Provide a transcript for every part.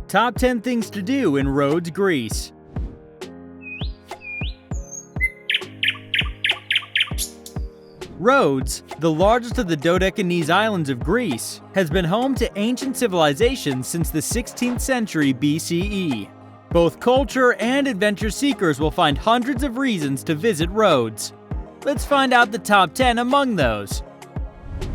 Top 10 things to do in Rhodes, Greece. Rhodes, the largest of the Dodecanese islands of Greece, has been home to ancient civilizations since the 16th century BCE. Both culture and adventure seekers will find hundreds of reasons to visit Rhodes. Let's find out the top 10 among those.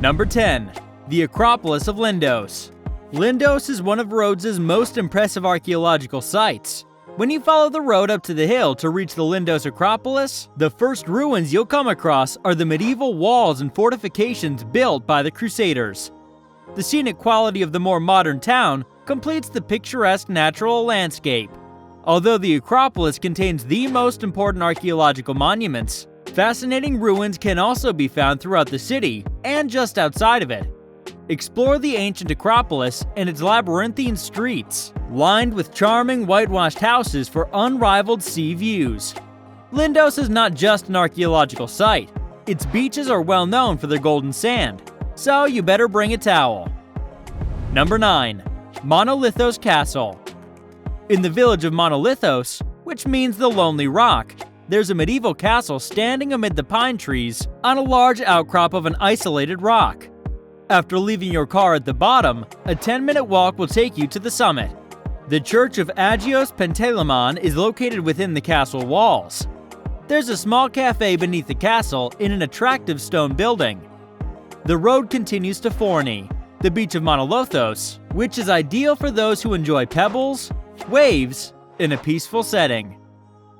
Number 10. The Acropolis of Lindos. Lindos is one of Rhodes' most impressive archaeological sites. When you follow the road up to the hill to reach the Lindos Acropolis, the first ruins you'll come across are the medieval walls and fortifications built by the Crusaders. The scenic quality of the more modern town completes the picturesque natural landscape. Although the Acropolis contains the most important archaeological monuments, fascinating ruins can also be found throughout the city and just outside of it. Explore the ancient Acropolis and its labyrinthine streets, lined with charming whitewashed houses for unrivaled sea views. Lindos is not just an archaeological site. Its beaches are well known for their golden sand, so you better bring a towel. Number 9. Monolithos Castle. In the village of Monolithos, which means the Lonely Rock, there's a medieval castle standing amid the pine trees on a large outcrop of an isolated rock. After leaving your car at the bottom, a 10-minute walk will take you to the summit. The Church of Agios Panteleimon is located within the castle walls. There's a small cafe beneath the castle in an attractive stone building. The road continues to Forni, the beach of Monolithos, which is ideal for those who enjoy pebbles, waves, in a peaceful setting.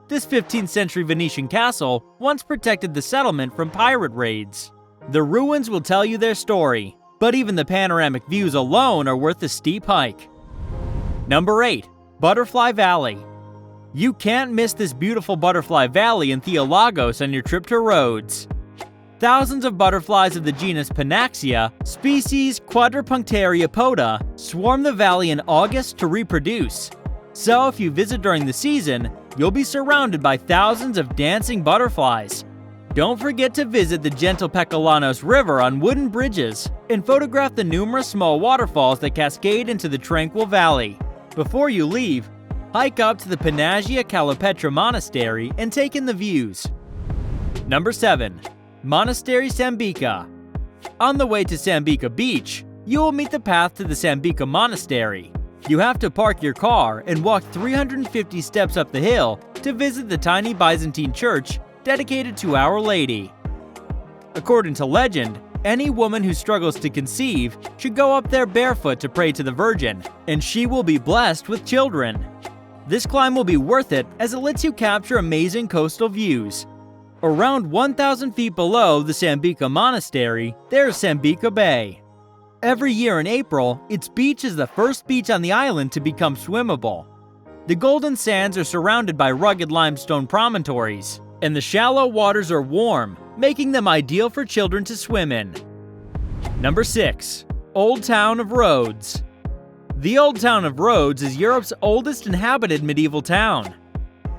This 15th century Venetian castle once protected the settlement from pirate raids. The ruins will tell you their story, but even the panoramic views alone are worth the steep hike. Number 8. Butterfly Valley. You can't miss this beautiful butterfly valley in Theolagos on your trip to Rhodes. Thousands of butterflies of the genus Panaxia, species Quadripunctaria poda, swarm the valley in August to reproduce. So if you visit during the season, you'll be surrounded by thousands of dancing butterflies. Don't forget to visit the gentle Pekalanos River on wooden bridges and photograph the numerous small waterfalls that cascade into the tranquil valley. Before you leave, hike up to the Panagia Kalopetra Monastery and take in the views. Number 7. Monastery Sambica. On the way to Sambica Beach, you will meet the path to the Sambica Monastery. You have to park your car and walk 350 steps up the hill to visit the tiny Byzantine church dedicated to Our Lady. According to legend, any woman who struggles to conceive should go up there barefoot to pray to the Virgin, and she will be blessed with children. This climb will be worth it as it lets you capture amazing coastal views. Around 1,000 feet below the Sambica Monastery, there's Sambica Bay. Every year in April, its beach is the first beach on the island to become swimmable. The golden sands are surrounded by rugged limestone promontories, and the shallow waters are warm, making them ideal for children to swim in. Number 6. Old Town of Rhodes. The Old Town of Rhodes is Europe's oldest inhabited medieval town.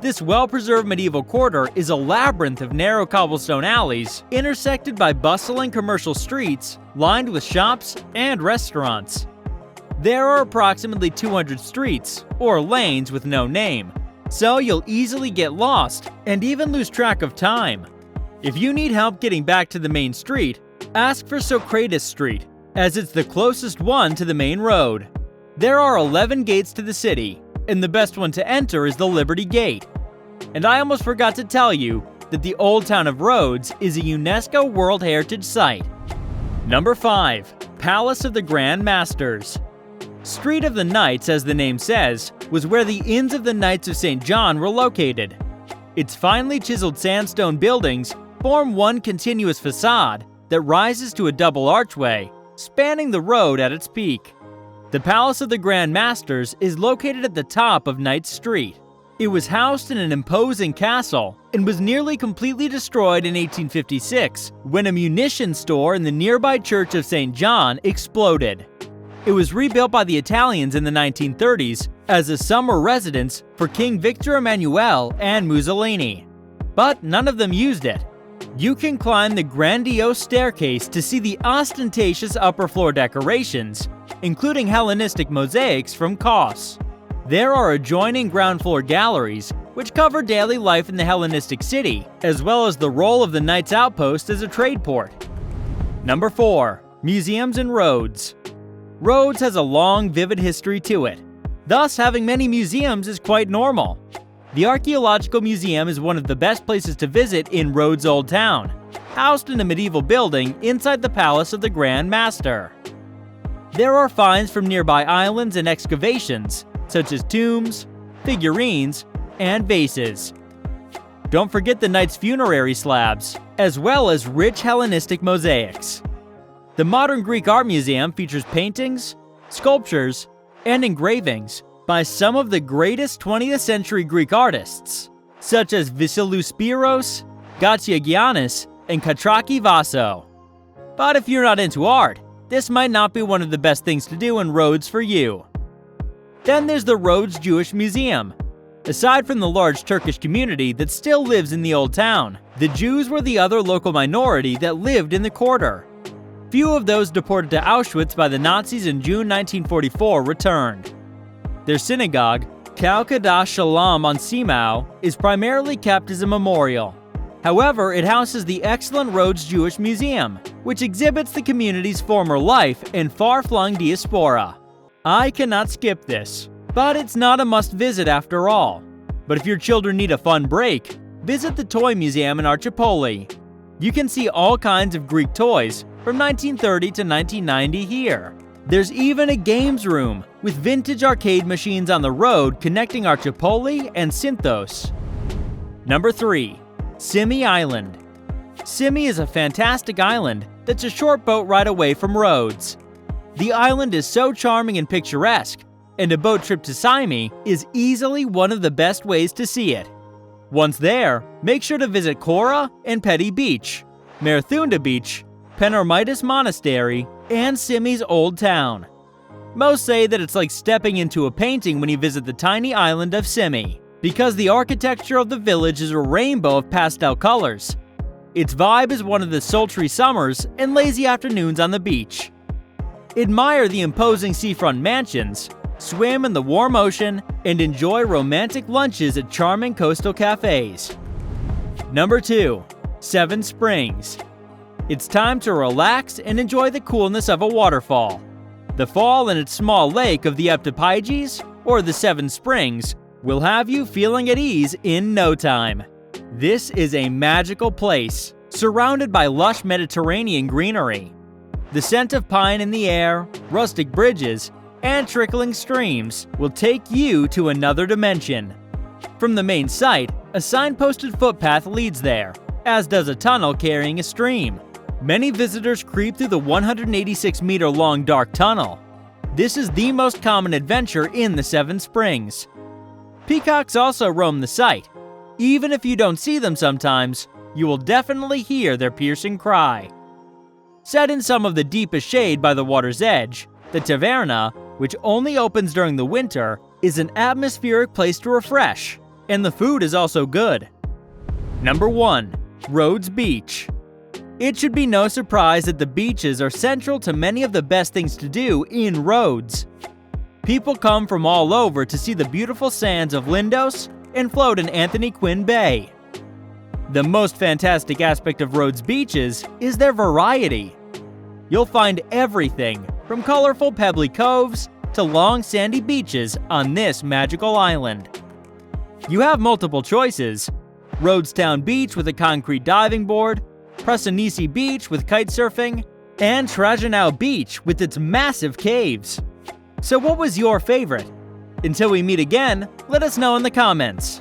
This well-preserved medieval quarter is a labyrinth of narrow cobblestone alleys intersected by bustling commercial streets lined with shops and restaurants. There are approximately 200 streets, or lanes with no name, so you'll easily get lost and even lose track of time. If you need help getting back to the main street, ask for Socrates Street, as it's the closest one to the main road. There are 11 gates to the city, and the best one to enter is the Liberty Gate. And I almost forgot to tell you that the Old Town of Rhodes is a UNESCO World Heritage Site. Number 5. Palace of the Grand Masters. Street of the Knights, as the name says, was where the Inns of the Knights of St. John were located. Its finely chiseled sandstone buildings form one continuous facade that rises to a double archway, spanning the road at its peak. The Palace of the Grand Masters is located at the top of Knight Street. It was housed in an imposing castle and was nearly completely destroyed in 1856 when a munitions store in the nearby Church of St. John exploded. It was rebuilt by the Italians in the 1930s as a summer residence for King Victor Emmanuel and Mussolini. But none of them used it. You can climb the grandiose staircase to see the ostentatious upper floor decorations, including Hellenistic mosaics from Kos. There are adjoining ground floor galleries, which cover daily life in the Hellenistic city, as well as the role of the Knights Outpost as a trade port. Number 4. Museums in Rhodes. Rhodes has a long, vivid history to it. Thus, having many museums is quite normal. The Archaeological Museum is one of the best places to visit in Rhodes Old Town, housed in a medieval building inside the palace of the Grand Master. There are finds from nearby islands and excavations, such as tombs, figurines, and vases. Don't forget the knights' funerary slabs, as well as rich Hellenistic mosaics. The Modern Greek Art Museum features paintings, sculptures, and engravings by some of the greatest 20th century Greek artists, such as Vasileios Spiros, Gatziagiannis, and Katraki Vaso. But if you're not into art, this might not be one of the best things to do in Rhodes for you. Then there's the Rhodes Jewish Museum. Aside from the large Turkish community that still lives in the Old Town, the Jews were the other local minority that lived in the quarter. Few of those deported to Auschwitz by the Nazis in June 1944 returned. Their synagogue, Kal Kadash Shalom on Simau, is primarily kept as a memorial. However, it houses the excellent Rhodes Jewish Museum, which exhibits the community's former life and far-flung diaspora. I cannot skip this, but it's not a must-visit after all. But if your children need a fun break, visit the Toy Museum in Archipoli. You can see all kinds of Greek toys from 1930 to 1990 here. There's even a games room with vintage arcade machines on the road connecting Archipoli and Synthos. Number 3. Symi Island. Symi is a fantastic island that's a short boat ride away from Rhodes. The island is so charming and picturesque, and a boat trip to Symi is easily one of the best ways to see it. Once there, make sure to visit Kora and Petty Beach, Marathunda Beach, Panormitis Monastery, and Symi's Old Town. Most say that it's like stepping into a painting when you visit the tiny island of Symi, because the architecture of the village is a rainbow of pastel colors. Its vibe is one of the sultry summers and lazy afternoons on the beach. Admire the imposing seafront mansions, swim in the warm ocean, and enjoy romantic lunches at charming coastal cafes. Number 2. Seven Springs. It's time to relax and enjoy the coolness of a waterfall. The fall and its small lake of the Epipyges, or the Seven Springs, will have you feeling at ease in no time. This is a magical place, surrounded by lush Mediterranean greenery. The scent of pine in the air, rustic bridges, and trickling streams will take you to another dimension. From the main site, a signposted footpath leads there, as does a tunnel carrying a stream. Many visitors creep through the 186-meter-long dark tunnel. This is the most common adventure in the Seven Springs. Peacocks also roam the site. Even if you don't see them sometimes, you will definitely hear their piercing cry. Set in some of the deepest shade by the water's edge, the Taverna, which only opens during the winter, is an atmospheric place to refresh, and the food is also good. Number 1. Rhodes Beach. It should be no surprise that the beaches are central to many of the best things to do in Rhodes. People come from all over to see the beautiful sands of Lindos and float in Anthony Quinn Bay. The most fantastic aspect of Rhodes beaches is their variety. You'll find everything from colorful pebbly coves to long sandy beaches on this magical island. You have multiple choices: Rhodes Town Beach with a concrete diving board, Prasonisi Beach with kite surfing, and Trajanau Beach with its massive caves. So what was your favorite? Until we meet again, let us know in the comments.